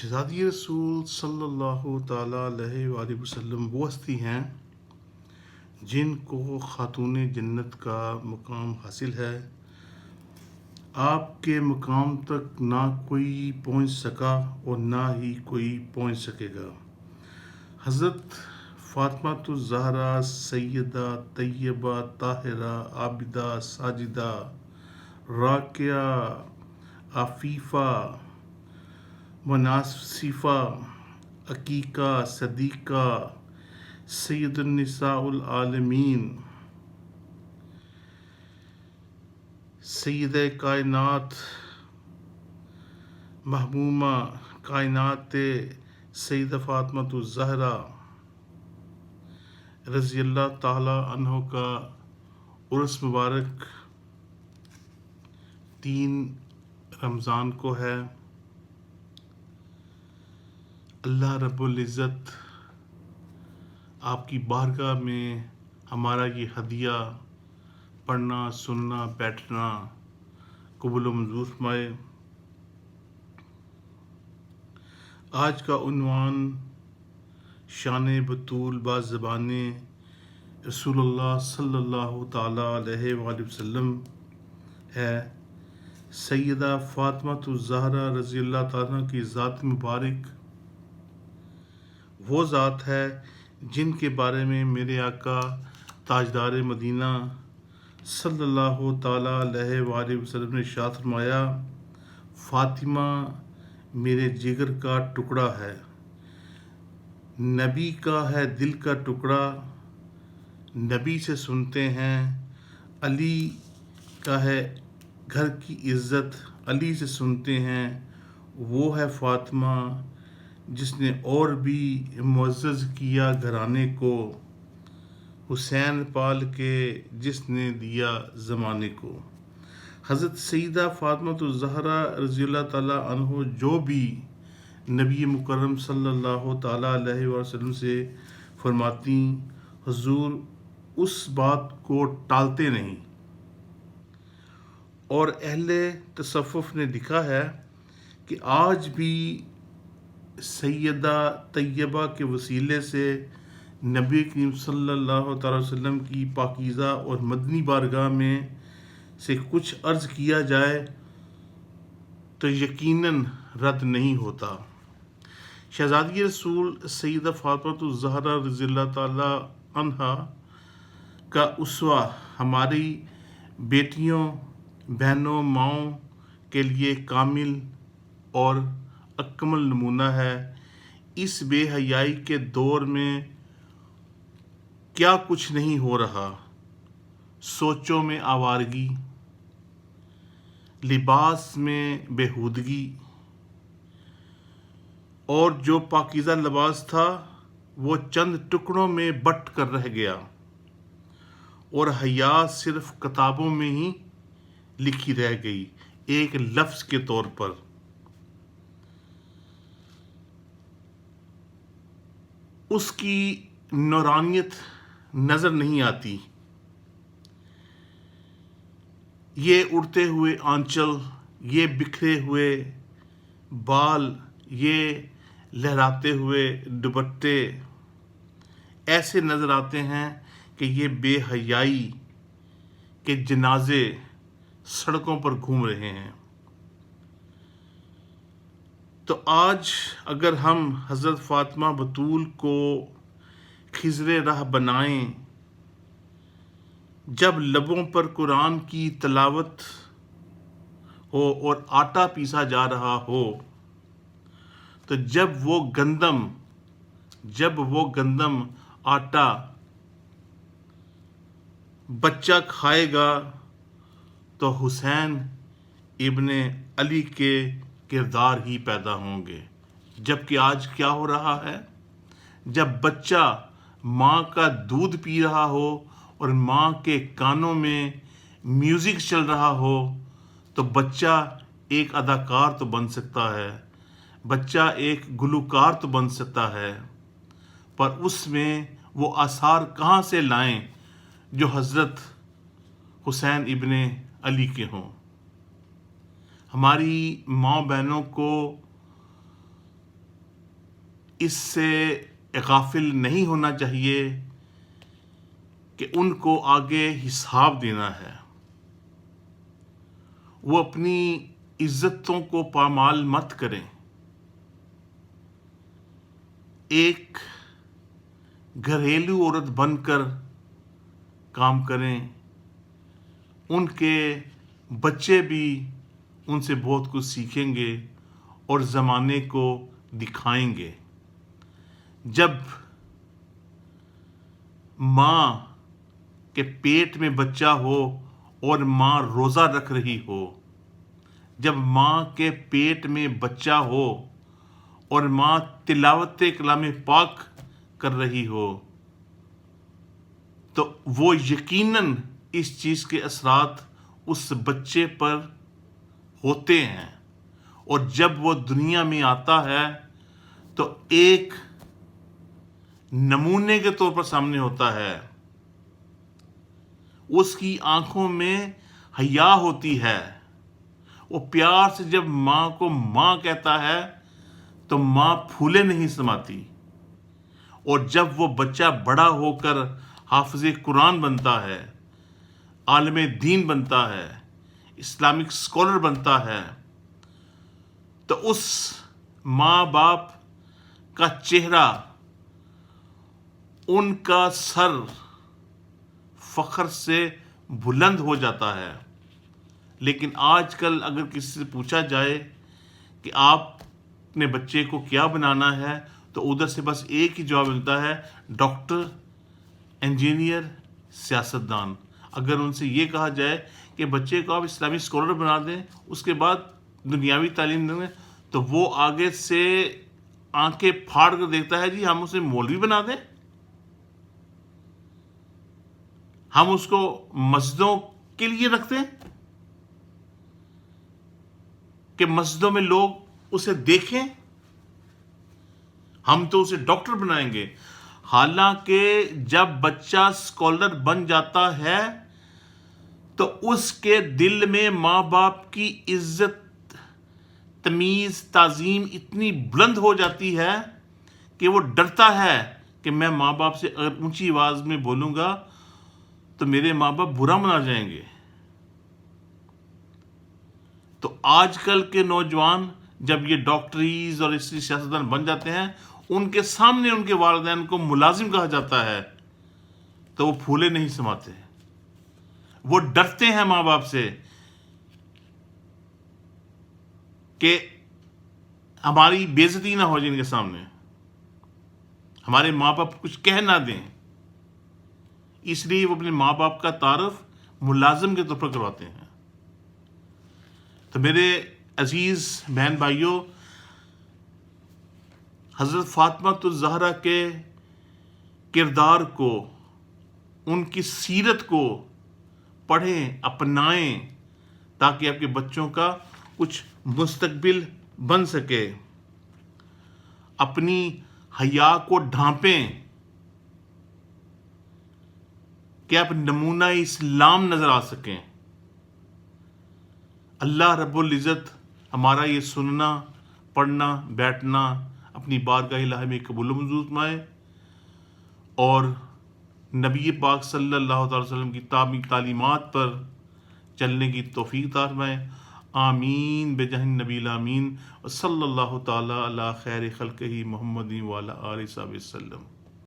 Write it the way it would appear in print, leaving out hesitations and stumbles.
شہزادی رسول صلی اللہ تعالیٰ علیہ وآلہ وسلم وہ ہستی ہیں جن کو خاتون جنت کا مقام حاصل ہے۔ آپ کے مقام تک نہ کوئی پہنچ سکا اور نہ ہی کوئی پہنچ سکے گا۔ حضرت فاطمہ الزہرا سیدہ طیبہ طاہرہ عابدہ ساجدہ راکعہ عفیفہ مناصفہ عقیقہ صدیقہ سید النساء العالمین سیدہ کائنات محمومہ کائنات سیدہ فاطمہ الزہرا رضی اللہ تعالی عنہ کا عرس مبارک 3 رمضان کو ہے۔ اللہ رب العزت آپ کی بارگاہ میں ہمارا یہ ہدیہ پڑھنا سننا بیٹھنا قبول و منظور فرمائے۔ آج کا عنوان شان بطول با زبان رسول اللہ صلی اللہ تعالیٰ علیہ وآلہ وسلم ہے۔ سیدہ فاطمہ الزہرا رضی اللہ تعالیٰ کی ذات مبارک وہ ذات ہے جن کے بارے میں میرے آقا تاجدار مدینہ صلی اللہ تعالیٰ علیہ وآلہ وسلم نے ارشاد فرمایا، فاطمہ میرے جگر کا ٹکڑا ہے، نبی کا ہے دل کا ٹکڑا، نبی سے سنتے ہیں، علی کا ہے گھر کی عزت، علی سے سنتے ہیں، وہ ہے فاطمہ جس نے اور بھی معزز کیا گھرانے کو، حسین پال کے جس نے دیا زمانے کو۔ حضرت سیدہ فاطمہ الزہرا رضی اللہ تعالیٰ عنہ جو بھی نبی مکرم صلی اللہ تعالیٰ علیہ وسلم سے فرماتی، حضور اس بات کو ٹالتے نہیں۔ اور اہل تصوف نے لکھا ہے کہ آج بھی سیدہ طیبہ کے وسیلے سے نبی کریم صلی اللہ تعالی وسلم کی پاکیزہ اور مدنی بارگاہ میں سے کچھ عرض کیا جائے تو یقیناً رد نہیں ہوتا۔ شہزادی رسول سیدہ فاطمہ الزہرا رضی اللہ تعالی عنہا کا اسوہ ہماری بیٹیوں بہنوں ماؤں کے لیے کامل اور اکمل نمونہ ہے۔ اس بے حیائی کے دور میں کیا کچھ نہیں ہو رہا، سوچوں میں آوارگی، لباس میں بےہودگی، اور جو پاکیزہ لباس تھا وہ چند ٹکڑوں میں بٹ کر رہ گیا، اور حیا صرف کتابوں میں ہی لکھی رہ گئی ایک لفظ کے طور پر۔ اس کی نورانیت نظر نہیں آتی۔ یہ اڑتے ہوئے آنچل، یہ بکھرے ہوئے بال، یہ لہراتے ہوئے دوپٹے ایسے نظر آتے ہیں کہ یہ بے حیائی کے جنازے سڑکوں پر گھوم رہے ہیں۔ تو آج اگر ہم حضرت فاطمہ بطول کو خضر راہ بنائیں، جب لبوں پر قرآن کی تلاوت ہو اور آٹا پیسا جا رہا ہو، تو جب وہ گندم آٹا بچہ کھائے گا تو حسین ابن علی کے کردار ہی پیدا ہوں گے۔ جبکہ آج کیا ہو رہا ہے؟ جب بچہ ماں کا دودھ پی رہا ہو اور ماں کے کانوں میں میوزک چل رہا ہو تو بچہ ایک اداکار تو بن سکتا ہے، بچہ ایک گلوکار تو بن سکتا ہے، پر اس میں وہ آثار کہاں سے لائیں جو حضرت حسین ابن علی کے ہوں۔ ہماری ماں بہنوں کو اس سے غافل نہیں ہونا چاہیے کہ ان کو آگے حساب دینا ہے. وہ اپنی عزتوں کو پامال مت کریں. ایک گھریلو عورت بن کر کام کریں. ان کے بچے بھی ان سے بہت کچھ سیکھیں گے اور زمانے کو دکھائیں گے. جب ماں کے پیٹ میں بچہ ہو اور ماں روزہ رکھ رہی ہو، جب ماں کے پیٹ میں بچہ ہو اور ماں تلاوت کلام پاک کر رہی ہو، تو وہ یقیناً اس چیز کے اثرات اس بچے پر ہوتے ہیں. اور جب وہ دنیا میں آتا ہے تو ایک نمونے کے طور پر سامنے ہوتا ہے. اس کی آنکھوں میں حیا ہوتی ہے. وہ پیار سے جب ماں کو ماں کہتا ہے تو ماں پھولے نہیں سماتی. اور جب وہ بچہ بڑا ہو کر حافظ قرآن بنتا ہے، عالم دین بنتا ہے، اسلامک اسکالر بنتا ہے، تو اس ماں باپ کا چہرہ، ان کا سر فخر سے بلند ہو جاتا ہے. لیکن آج کل اگر کسی سے پوچھا جائے کہ آپ اپنے بچے کو کیا بنانا ہے، تو ادھر سے بس ایک ہی جواب ملتا ہے: ڈاکٹر، انجینئر، سیاستدان. اگر ان سے یہ کہا جائے کہ بچے کو آپ اسلامی اسکالر بنا دیں، اس کے بعد دنیاوی تعلیم دیں، تو وہ آگے سے آنکھیں پھاڑ کر دیکھتا ہے: جی ہم اسے مولوی بنا دیں، ہم اس کو مسجدوں کے لیے رکھتے ہیں کہ مسجدوں میں لوگ اسے دیکھیں، ہم تو اسے ڈاکٹر بنائیں گے. حالانکہ جب بچہ اسکالر بن جاتا ہے تو اس کے دل میں ماں باپ کی عزت، تمیز، تعظیم اتنی بلند ہو جاتی ہے کہ وہ ڈرتا ہے کہ میں ماں باپ سے اگر اونچی آواز میں بولوں گا تو میرے ماں باپ برا منا جائیں گے. تو آج کل کے نوجوان جب یہ ڈاکٹریز اور اس سیاستدان بن جاتے ہیں، ان کے سامنے ان کے والدین کو ملازم کہا جاتا ہے تو وہ پھولے نہیں سماتے. وہ ڈرتے ہیں ماں باپ سے کہ ہماری بے عزتی نہ ہو جائے ان کے سامنے، ہمارے ماں باپ کچھ کہہ نہ دیں. اس لیے وہ اپنے ماں باپ کا تعارف ملازم کے طور پر کرواتے ہیں. تو میرے عزیز بہن بھائیوں، حضرت فاطمہ الزہرا کے کردار کو، ان کی سیرت کو پڑھیں، اپنائیں، تاکہ آپ کے بچوں کا کچھ مستقبل بن سکے. اپنی حیا کو ڈھانپیں کہ آپ نمونہ اسلام نظر آ سکیں. اللہ رب العزت ہمارا یہ سننا، پڑھنا، بیٹھنا اپنی بارگاہ الہی میں قبول و منظور فرمائے، اور نبی پاک صلی اللہ تعالی وسلم کی تعلیمات پر چلنے کی توفیق عطا فرمائے. آمین بجاہ النبی الامین، صلی اللہ تعالی علی خیر خلقہ محمد وعلی آلہ وصحبہ وسلم.